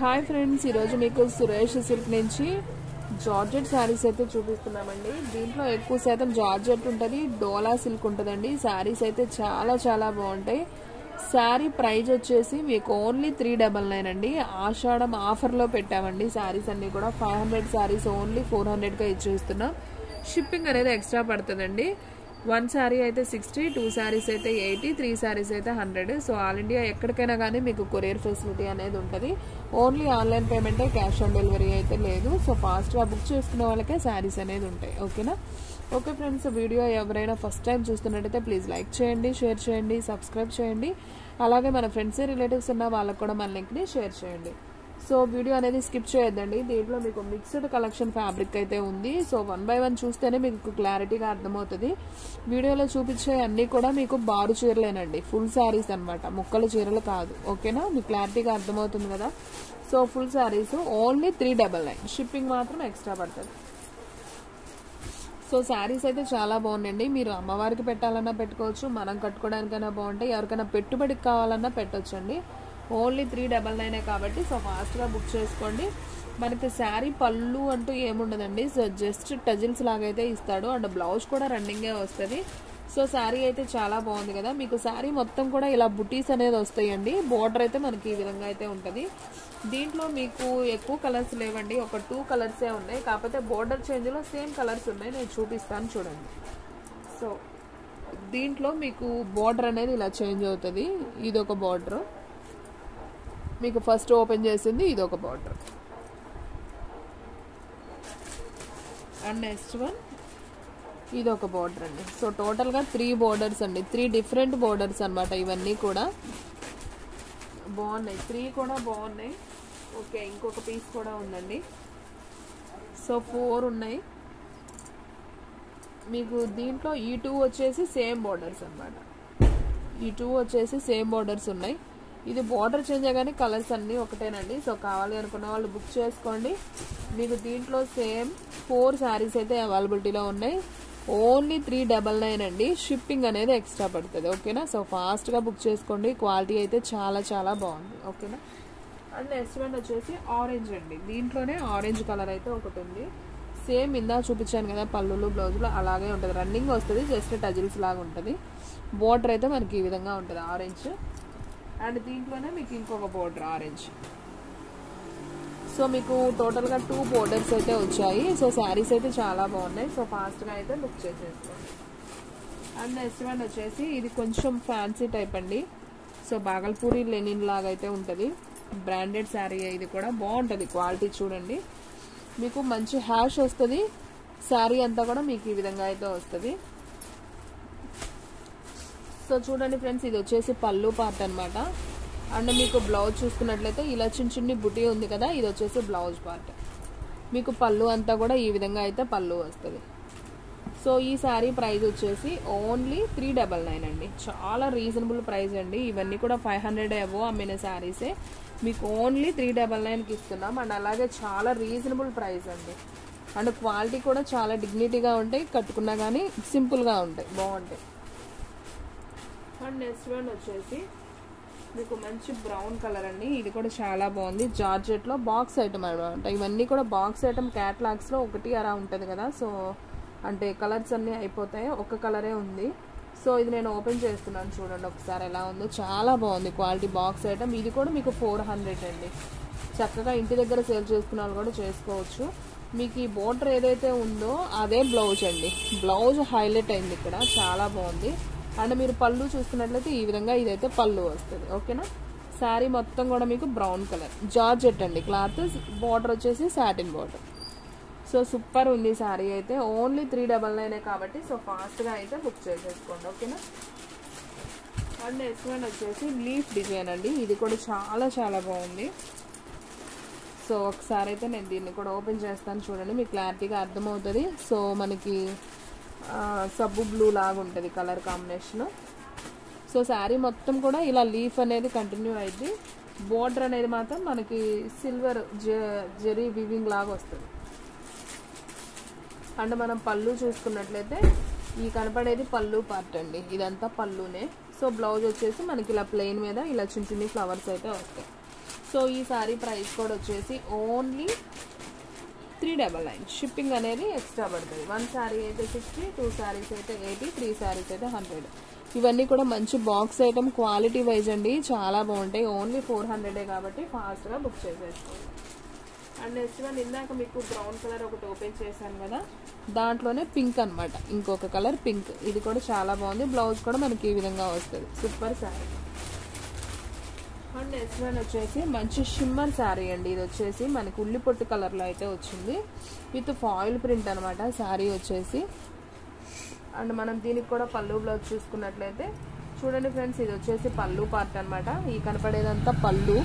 Hi friends, ఈరోజు మీకు Suresh silk నుంచి జార్జెట్ శారీస్ అయితే చూపిస్తున్నామండి. దీంట్లో ఎక్కువ శాతం జార్జెట్ ఉంటుంది, డోలా సిల్క్ ఉంటుందండి. శారీస్ అయితే చాలా చాలా బాగుంటాయి. శారీ ప్రైస్ వచ్చేసి మీకు ఓన్లీ 399 అండి. ఆషాఢం ఆఫర్లో పెట్టామండి. శారీస్ అన్నీ కూడా 500 శారీస్ ఓన్లీ 400గా ఇచ్చేస్తున్నాం. షిప్పింగ్ అనేది ఎక్స్ట్రా పడుతుందండి. 1 శారీ అయితే 60, 2 శారీస్ అయితే 80, 3 శారీస్ అయితే 100. సో ఆల్ ఇండియా ఎక్కడికైనా కానీ మీకు కొరియర్ ఫెసిలిటీ అనేది ఉంటుంది. ఓన్లీ ఆన్లైన్ పేమెంటే, క్యాష్ ఆన్ డెలివరీ అయితే లేదు. సో ఫాస్ట్గా బుక్ చేసుకునే వాళ్ళకే శారీస్ అనేది ఉంటాయి. ఓకేనా? ఓకే ఫ్రెండ్స్, వీడియో ఎవరైనా ఫస్ట్ టైం చూస్తున్నట్టయితే ప్లీజ్ లైక్ చేయండి, షేర్ చేయండి, సబ్స్క్రైబ్ చేయండి. అలాగే మన ఫ్రెండ్స్ రిలేటివ్స్ ఉన్న వాళ్ళకు కూడా మన లింక్ని షేర్ చేయండి. సో వీడియో అనేది స్కిప్ చేయొద్దండి. దీంట్లో మీకు మిక్స్డ్ కలెక్షన్ ఫ్యాబ్రిక్ అయితే ఉంది. సో 1 by 1 చూస్తేనే మీకు క్లారిటీగా అర్థమవుతుంది. వీడియోలో చూపించే అన్నీ కూడా మీకు బారు చీరలేనండి, ఫుల్ శారీస్ అనమాట, ముక్కల చీరలు కాదు. ఓకేనా? మీకు క్లారిటీగా అర్థమవుతుంది కదా. So full saris only 399, shipping మాత్రం ఎక్స్ట్రా పడుతుంది. సో శారీస్ అయితే చాలా బాగున్నాయండి. మీరు అమ్మవారికి పెట్టాలన్నా పెట్టుకోవచ్చు, మనం కట్టుకోవడానికైనా బాగుంటాయి, ఎవరికైనా పెట్టుబడికి కావాలన్నా పెట్టొచ్చండి. ఓన్లీ 399 కాబట్టి సో ఫాస్ట్గా బుక్ చేసుకోండి. మనకి శారీ పళ్ళు అంటూ ఏముండదండి. సో జస్ట్ టజిల్స్ లాగైతే ఇస్తాడు, అండ్ బ్లౌజ్ కూడా రన్నింగే వస్తుంది. సో శారీ అయితే చాలా బాగుంది కదా. మీకు శారీ మొత్తం కూడా ఇలా బుటీస్ అనేది వస్తాయండి. బోర్డర్ అయితే మనకి ఈ విధంగా అయితే ఉంటుంది. దీంట్లో మీకు ఎక్కువ కలర్స్ లేవండి, ఒక 2 కలర్సే ఉన్నాయి. కాకపోతే బోర్డర్ చేంజ్లో సేమ్ కలర్స్ ఉన్నాయి, నేను చూపిస్తాను చూడండి. సో దీంట్లో మీకు బోర్డర్ అనేది ఇలా చేంజ్ అవుతుంది. ఇది ఒక బోర్డర్, మీకు ఫస్ట్ ఓపెన్ చేసింది ఇది ఒక బార్డర్, అండ్ నెక్స్ట్ వన్ ఇది ఒక బార్డర్ అండి. సో టోటల్గా 3 బోర్డర్స్ అండి, 3 డిఫరెంట్ బోర్డర్స్ అనమాట. ఇవన్నీ కూడా బాగున్నాయి, 3 కూడా బాగున్నాయి. ఓకే, ఇంకొక పీస్ కూడా ఉందండి. సో 4 ఉన్నాయి మీకు. దీంట్లో ఈ 2 వచ్చేసి సేమ్ బోర్డర్స్ అనమాట. ఈ 2 వచ్చేసి సేమ్ బోర్డర్స్ ఉన్నాయి. ఇది బార్డర్ చేంజ్ కానీ కలర్స్ అన్నీ ఒకటేనండి. సో కావాలి అనుకున్న వాళ్ళు బుక్ చేసుకోండి. మీకు దీంట్లో సేమ్ 4 శారీస్ అయితే అవైలబిలిటీలో ఉన్నాయి. ఓన్లీ 399 అండి. షిప్పింగ్ అనేది ఎక్స్ట్రా పడుతుంది. ఓకేనా? సో ఫాస్ట్గా బుక్ చేసుకోండి. క్వాలిటీ అయితే చాలా చాలా బాగుంది. ఓకేనా? అండ్ నెక్స్ట్ వన్ వచ్చేసి ఆరెంజ్ అండి. దీంట్లోనే ఆరెంజ్ కలర్ అయితే ఒకటి ఉంది. సేమ్ ఇందా చూపించాను కదా పళ్ళులు బ్లౌజులు, అలాగే ఉంటుంది, రన్నింగ్ వస్తుంది, జస్ట్ టజిల్స్ లాగా ఉంటుంది. బోర్డర్ అయితే మనకి ఈ విధంగా ఉంటుంది ఆరెంజ్. అండ్ దీంట్లోనే మీకు ఇంకొక బోర్డర్ ఆరెంజ్. సో మీకు టోటల్గా 2 బోర్డర్స్ అయితే వచ్చాయి. సో శారీస్ అయితే చాలా బాగున్నాయి. సో ఫాస్ట్గా అయితే బుక్ చేసేసుకోండి. అండ్ నెక్స్ట్ వన్ వచ్చేసి ఇది కొంచెం ఫ్యాన్సీ టైప్ అండి. సో బాగల్పూరి లెనిన్ లాగా అయితే ఉంటుంది. బ్రాండెడ్ శారీ, ఇది కూడా బాగుంటుంది. క్వాలిటీ చూడండి, మీకు మంచి హ్యాష్ వస్తుంది. శారీ అంతా కూడా మీకు ఈ విధంగా అయితే వస్తుంది. సో చూడండి ఫ్రెండ్స్, ఇది వచ్చేసి పళ్ళు పార్ట్ అనమాట. అండ్ మీకు బ్లౌజ్ చూసుకున్నట్లయితే ఇలా చిన్న చిన్ని బుటీ ఉంది కదా, ఇది వచ్చేసి బ్లౌజ్ పార్ట్. మీకు పళ్ళు అంతా కూడా ఈ విధంగా అయితే పళ్ళు వస్తుంది. సో ఈ శారీ ప్రైస్ వచ్చేసి ఓన్లీ 399 అండి. చాలా రీజనబుల్ ప్రైస్ అండి. ఇవన్నీ కూడా 500 అబోవ్ అమ్మిన శారీసే, మీకు ఓన్లీ 399కి ఇస్తున్నాం. అండ్ అలాగే చాలా రీజనబుల్ ప్రైస్ అండి. అండ్ క్వాలిటీ కూడా చాలా డిగ్నిటీగా ఉంటాయి, కట్టుకున్నా కానీ సింపుల్గా ఉంటాయి, బాగుంటాయి. అండ్ నెక్స్ట్ వన్ వచ్చేసి మీకు మంచి బ్రౌన్ కలర్ అండి. ఇది కూడా చాలా బాగుంది. జార్జెట్లో బాక్స్ ఐటమ్ అనమాట. ఇవన్నీ కూడా బాక్స్ ఐటమ్. క్యాటలాగ్స్లో ఒకటి అలా ఉంటుంది కదా. సో అంటే కలర్స్ అన్నీ అయిపోతాయి, ఒక కలరే ఉంది. సో ఇది నేను ఓపెన్ చేస్తున్నాను చూడండి ఒకసారి ఎలా ఉందో. చాలా బాగుంది క్వాలిటీ, బాక్స్ ఐటమ్. ఇది కూడా మీకు 400 అండి. చక్కగా ఇంటి దగ్గర సేల్ చేసుకున్న వాళ్ళు కూడా చేసుకోవచ్చు. మీకు ఈ బోర్డర్ ఏదైతే ఉందో అదే బ్లౌజ్ అండి. బ్లౌజ్ హైలైట్ అయింది ఇక్కడ, చాలా బాగుంది. అండ్ మీరు పళ్ళు చూసుకున్నట్లయితే ఈ విధంగా ఇదైతే పళ్ళు వస్తుంది. ఓకేనా? శారీ మొత్తం కూడా మీకు బ్రౌన్ కలర్, జార్జెట్ అండి క్లాత్. బార్డర్ వచ్చేసి సాటిన్ బార్డర్. సో సూపర్ ఉంది శారీ అయితే. ఓన్లీ 399 కాబట్టి సో ఫాస్ట్గా అయితే బుక్ చేసేసుకోండి. ఓకేనా? అండ్ నెక్స్ట్ వన్ వచ్చేసి లీఫ్ డిజైన్ అండి. ఇది కూడా చాలా చాలా బాగుంది. సో ఒకసారి అయితే నేను దీన్ని కూడా ఓపెన్ చేస్తాను చూడండి, మీకు క్లారిటీగా అర్థమవుతుంది. సో మనకి సబ్బు బ్లూ లాగా ఉంటుంది కలర్ కాంబినేషన్. సో శారీ మొత్తం కూడా ఇలా లీఫ్ అనేది కంటిన్యూ అయింది. బోర్డర్ అనేది మాత్రం మనకి సిల్వర్ జెరీ వివింగ్ లాగా వస్తుంది. అండ్ మనం పళ్ళు చూసుకున్నట్లయితే ఈ కనపడేది పళ్ళు పార్ట్ అండి, ఇదంతా పళ్ళునే. సో బ్లౌజ్ వచ్చేసి మనకి ఇలా ప్లెయిన్ మీద ఇలా చిన్న చిన్ని ఫ్లవర్స్ అయితే వస్తాయి. సో ఈ సారీ ప్రైస్ కూడా వచ్చేసి ఓన్లీ 399. షిప్పింగ్ అనేది ఎక్స్ట్రా పడుతుంది. 1 సారీ అయితే 60, 2 సారీస్ అయితే 80, 3 సారీస్ అయితే 100. ఇవన్నీ కూడా మంచి బాక్స్ ఐటమ్, క్వాలిటీ వైజ్ అండి, చాలా బాగుంటాయి. ఓన్లీ 400 కాబట్టి ఫాస్ట్గా బుక్ చేసేసుకోండి. అండ్ నెక్స్ట్ వన్ ఇందాక మీకు బ్రౌన్ కలర్ ఒకటి ఓపెన్ చేశాను కదా, దాంట్లోనే పింక్ అనమాట, ఇంకొక కలర్ పింక్. ఇది కూడా చాలా బాగుంది. బ్లౌజ్ కూడా మనకి ఈ విధంగా వస్తుంది. Super sari. And next one వచ్చేసి మంచి షిమ్మర్ శారీ అండి. ఇది వచ్చేసి మనకి ఉల్లిపొట్టు కలర్లో అయితే వచ్చింది, విత్ ఫాయిల్ ప్రింట్ అనమాట శారీ వచ్చేసి. అండ్ మనం దీనికి కూడా పళ్ళు బ్లౌజ్ చూసుకున్నట్లయితే చూడండి ఫ్రెండ్స్, ఇది వచ్చేసి పళ్ళు పార్ట్ అనమాట. ఈ కనపడేదంతా పళ్ళు.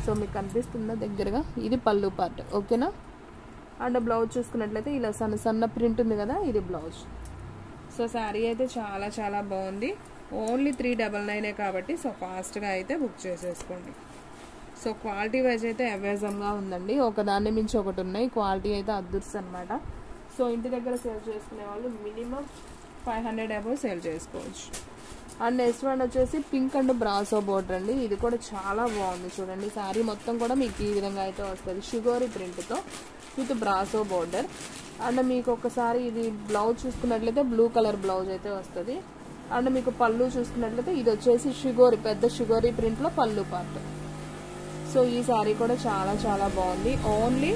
సో మీకు కనిపిస్తుందా దగ్గరగా, ఇది పళ్ళు పార్ట్. ఓకేనా. అండ్ బ్లౌజ్ చూసుకున్నట్లయితే ఇలా సన్న సన్న ప్రింట్ ఉంది కదా, ఇది బ్లౌజ్. సో శారీ అయితే చాలా చాలా బాగుంది. ఓన్లీ 399 కాబట్టి సో ఫాస్ట్గా అయితే బుక్ చేసేసుకోండి. సో క్వాలిటీ వైజ్ అయితే అవేజంగా ఉందండి, ఒకదాన్ని మించి ఒకటి ఉన్నాయి. క్వాలిటీ అయితే అద్దుర్స్ అనమాట. సో ఇంటి దగ్గర సేల్ చేసుకునే వాళ్ళు మినిమం 500 అబౌవ్ సేల్ చేసుకోవచ్చు. అండ్ నెక్స్ట్ వన్ వచ్చేసి పింక్ అండ్ బ్రాసో బోర్డర్ అండి. ఇది కూడా చాలా బాగుంది. చూడండి శారీ మొత్తం కూడా మీకు ఈ విధంగా అయితే వస్తుంది, షుగోరీ ప్రింట్తో విత్ బ్రాసో బోర్డర్. అండ్ మీకు ఒకసారి ఇది బ్లౌజ్ చూసుకున్నట్లయితే బ్లూ కలర్ బ్లౌజ్ అయితే వస్తుంది. అండ్ మీకు పళ్ళు చూసుకున్నట్లయితే ఇది వచ్చేసి షుగోరీ, పెద్ద షుగోరీ ప్రింట్లో పళ్ళు పార్ట్. సో ఈ శారీ కూడా చాలా చాలా బాగుంది. ఓన్లీ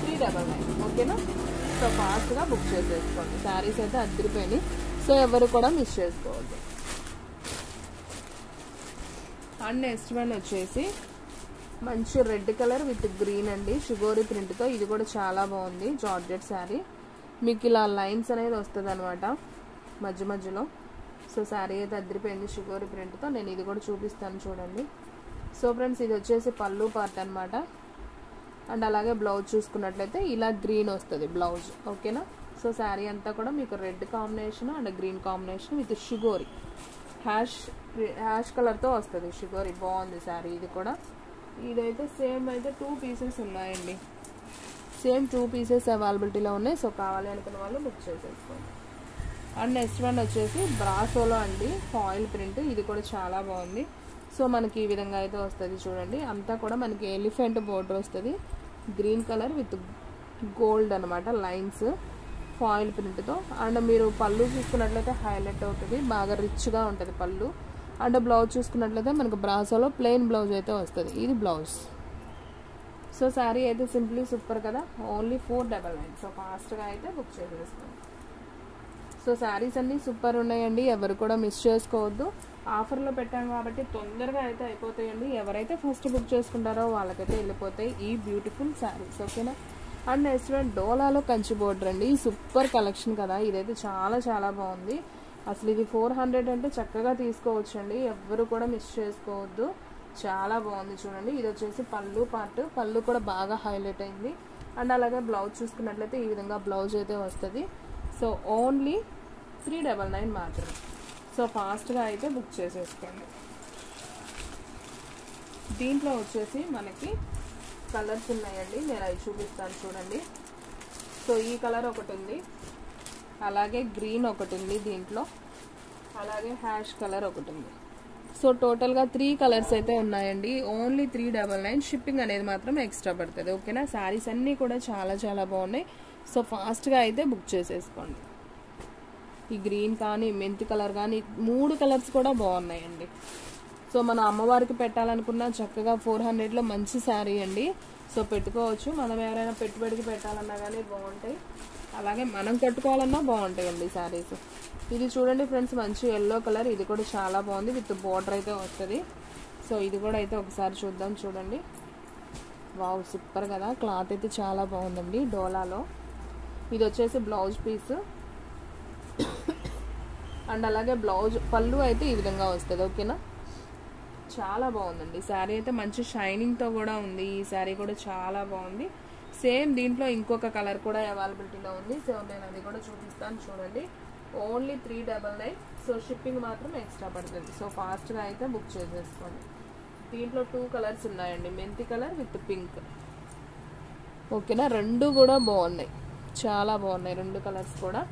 399. ఓకేనా. సో ఫాస్ట్గా బుక్ చేసేసుకోండి. శారీస్ అయితే అదిరిపోయినాయి. సో ఎవరు కూడా మిస్ చేసుకోవద్దు. అండ్ నెక్స్ట్ వన్ వచ్చేసి మంచి రెడ్ కలర్ విత్ గ్రీన్ అండి, షుగోరీ ప్రింట్తో. ఇది కూడా చాలా బాగుంది. జార్జెట్ శారీ, మీకు ఇలా లైన్స్ అనేది వస్తుంది అనమాట మధ్య మధ్యలో. సో శారీ అయితే అదిరిపోయింది షుగోరీ ప్రింట్తో. నేను ఇది కూడా చూపిస్తాను చూడండి. సో ఫ్రెండ్స్ ఇది వచ్చేసి పళ్ళు పార్ట్ అనమాట. అండ్ అలాగే బ్లౌజ్ చూసుకున్నట్లయితే ఇలా గ్రీన్ వస్తుంది బ్లౌజ్. ఓకేనా. సో శారీ అంతా కూడా మీకు red combination and green combination with షుగోరీ హ్యాష్ కలర్తో వస్తుంది షుగోరీ. బాగుంది శారీ ఇది కూడా. ఇదైతే సేమ్ అయితే 2 పీసెస్ ఉన్నాయండి, సేమ్ 2 పీసెస్ అవైలబిలిటీలో ఉన్నాయి. సో కావాలి అనుకున్న వాళ్ళు బుక్ చేసేసుకోండి. అండ్ నెక్స్ట్ వన్ వచ్చేసి బ్రాసోలో అండి, ఫాయిల్ ప్రింట్. ఇది కూడా చాలా బాగుంది. సో మనకి ఈ విధంగా అయితే వస్తుంది చూడండి. అంతా కూడా మనకి ఎలిఫెంట్ బోర్డర్ వస్తుంది, గ్రీన్ కలర్ విత్ గోల్డ్ అనమాట లైన్స్, ఫాయిల్ ప్రింట్తో. అండ్ మీరు పళ్ళు చూసుకున్నట్లయితే హైలైట్ అవుతుంది, బాగా రిచ్గా ఉంటుంది పళ్ళు. అండ్ బ్లౌజ్ చూసుకున్నట్లయితే మనకు బ్రాసోలో ప్లెయిన్ బ్లౌజ్ అయితే వస్తుంది, ఇది బ్లౌజ్. సో శారీ అయితే సింప్లీ సూపర్ కదా, ఓన్లీ 499. సో ఫాస్ట్గా అయితే బుక్ చేసేసుకోండి. సో శారీస్ అన్నీ సూపర్ ఉన్నాయండి, ఎవరు కూడా మిస్ చేసుకోవద్దు. ఆఫర్లో పెట్టాం కాబట్టి తొందరగా అయితే అయిపోతాయండి. ఎవరైతే ఫస్ట్ బుక్ చేసుకుంటారో వాళ్ళకైతే వెళ్ళిపోతాయి ఈ బ్యూటిఫుల్ శారీస్. ఓకేనా. అండ్ నెక్స్ట్ వన్ డోలాలో కంచి బోర్డర్ అండి. సూపర్ కలెక్షన్ కదా, ఇదైతే చాలా చాలా బాగుంది. అసలు ఇది 400 అంటే చక్కగా తీసుకోవచ్చు అండి, ఎవ్వరు కూడా మిస్ చేసుకోవద్దు. చాలా బాగుంది చూడండి. ఇది వచ్చేసి పళ్ళు పార్ట్, పళ్ళు కూడా బాగా హైలైట్ అయింది. అండ్ అలాగే బ్లౌజ్ చూసుకున్నట్లయితే ఈ విధంగా బ్లౌజ్ అయితే వస్తుంది. సో ఓన్లీ 399 మాత్రమే. సో ఫాస్ట్గా అయితే బుక్ చేసేసుకోండి. దీంట్లో వచ్చేసి మనకి కలర్స్ ఉన్నాయండి, నేను అవి చూపిస్తాను చూడండి. సో ఈ కలర్ ఒకటి ఉంది, అలాగే గ్రీన్ ఒకటి ఉంది దీంట్లో, అలాగే హ్యాష్ కలర్ ఒకటి ఉంది. సో టోటల్గా 3 కలర్స్ అయితే ఉన్నాయండి. ఓన్లీ 399. షిప్పింగ్ అనేది మాత్రం ఎక్స్ట్రా పడుతుంది. ఓకేనా. శారీస్ అన్నీ కూడా చాలా చాలా బాగున్నాయి. సో ఫాస్ట్గా అయితే బుక్ చేసేసుకోండి. ఈ గ్రీన్ కానీ మెంతి కలర్ కానీ 3 కలర్స్ కూడా బాగున్నాయండి. సో మన అమ్మవారికి పెట్టాలనుకున్నా చక్కగా 400లో మంచి శారీ అండి. సో పెట్టుకోవచ్చు, మనం ఎవరైనా పెట్టుబడికి పెట్టాలన్నా కానీ బాగుంటాయి, అలాగే మనం కట్టుకోవాలన్నా బాగుంటాయండి శారీస్. ఇది చూడండి ఫ్రెండ్స్, మంచి ఎల్లో కలర్. ఇది కూడా చాలా బాగుంది, విత్ బోర్డర్ అయితే వస్తుంది. సో ఇది కూడా అయితే ఒకసారి చూద్దాం చూడండి. వావ్ సూపర్ కదా, క్లాత్ అయితే చాలా బాగుందండి డోలాలో. ఇది వచ్చేసి బ్లౌజ్ పీస్. అండ్ అలాగే బ్లౌజ్ పళ్ళు అయితే ఈ విధంగా వస్తుంది. ఓకేనా. చాలా బాగుందండి శారీ అయితే, మంచి షైనింగ్తో కూడా ఉంది. ఈ శారీ కూడా చాలా బాగుంది. సేమ్ దీంట్లో ఇంకొక కలర్ కూడా అవైలబిలిటీలో ఉంది. సో నేను అది కూడా చూపిస్తాను చూడండి. ఓన్లీ 399. సో షిప్పింగ్ మాత్రం ఎక్స్ట్రా పడుతుంది. సో ఫాస్ట్గా అయితే బుక్ చేసేసుకోండి. దీంట్లో 2 కలర్స్ ఉన్నాయండి, మెంతి కలర్ విత్ పింక్. ఓకేనా. 2 కూడా బాగున్నాయి, చాలా బాగున్నాయి 2 కలర్స్ కూడా.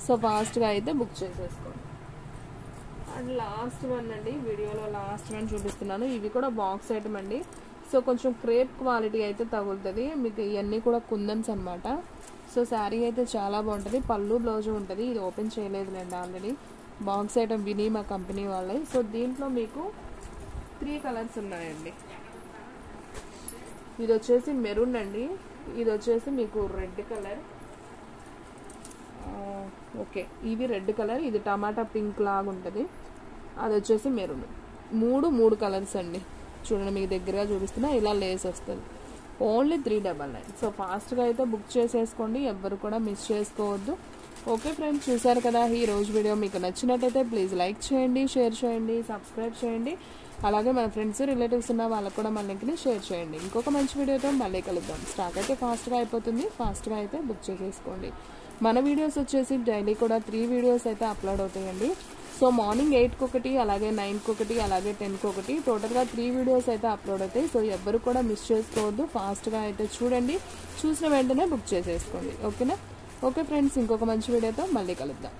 సో ఫాస్ట్గా అయితే బుక్ చేసేసుకోండి. అండ్ లాస్ట్ వన్ అండి, వీడియోలో లాస్ట్ వన్ చూపిస్తున్నాను. ఇవి కూడా బాక్స్ ఐటమ్ అండి. సో కొంచెం క్రేప్ క్వాలిటీ అయితే తగులుతుంది మీకు. ఇవన్నీ కూడా కుందన్స్ అనమాట. సో శారీ అయితే చాలా బాగుంటుంది. పళ్ళు బ్లౌజ్ ఉంటుంది. ఇది ఓపెన్ చేయలేదులేండి ఆల్రెడీ. బాక్స్ ఐటమ్ విని మా కంపెనీ వాళ్ళే. సో దీంట్లో మీకు 3 కలర్స్ ఉన్నాయండి. ఇది వచ్చేసి మెరూన్ అండి, ఇది వచ్చేసి మీకు రెడ్ కలర్. ఓకే, ఇది రెడ్ కలర్, ఇది టమాటా పింక్ లాగా ఉంటుంది, అది వచ్చేసి మెరూన్. మూడు కలర్స్ అండి. చూడండి మీకు దగ్గరగా చూపిస్తున్నా, ఇలా లేస్ వస్తుంది. ఓన్లీ 399. సో ఫాస్ట్గా అయితే బుక్ చేసేసుకోండి, ఎవ్వరు కూడా మిస్ చేసుకోవద్దు. ఓకే ఫ్రెండ్స్, చూసారు కదా ఈ రోజు వీడియో. మీకు నచ్చినట్టయితే ప్లీజ్ లైక్ చేయండి, షేర్ చేయండి, సబ్స్క్రైబ్ చేయండి. అలాగే మన ఫ్రెండ్స్ రిలేటివ్స్ ఉన్న వాళ్ళకు కూడా మన లింక్ని షేర్ చేయండి. ఇంకొక మంచి వీడియోతో మళ్ళీ కలుద్దాం. స్టాక్ అయితే ఫాస్ట్గా అయిపోతుంది, ఫాస్ట్గా అయితే బుక్ చేసేసుకోండి. మన వీడియోస్ వచ్చేసి డైలీ కూడా 3 వీడియోస్ అయితే అప్లోడ్ అవుతాయండి. సో మార్నింగ్ 8కి ఒకటి, అలాగే 9కి ఒకటి, అలాగే 10కి ఒకటి, టోటల్గా 3 వీడియోస్ అయితే అప్లోడ్ అవుతాయి. సో ఎవ్వరు కూడా మిస్ చేసుకోవద్దు, ఫాస్ట్గా అయితే చూడండి, చూసిన వెంటనే బుక్ చేసేసుకోండి. ఓకేనా? ఓకే ఫ్రెండ్స్, ఇంకొక మంచి వీడియోతో మళ్ళీ కలుద్దాం.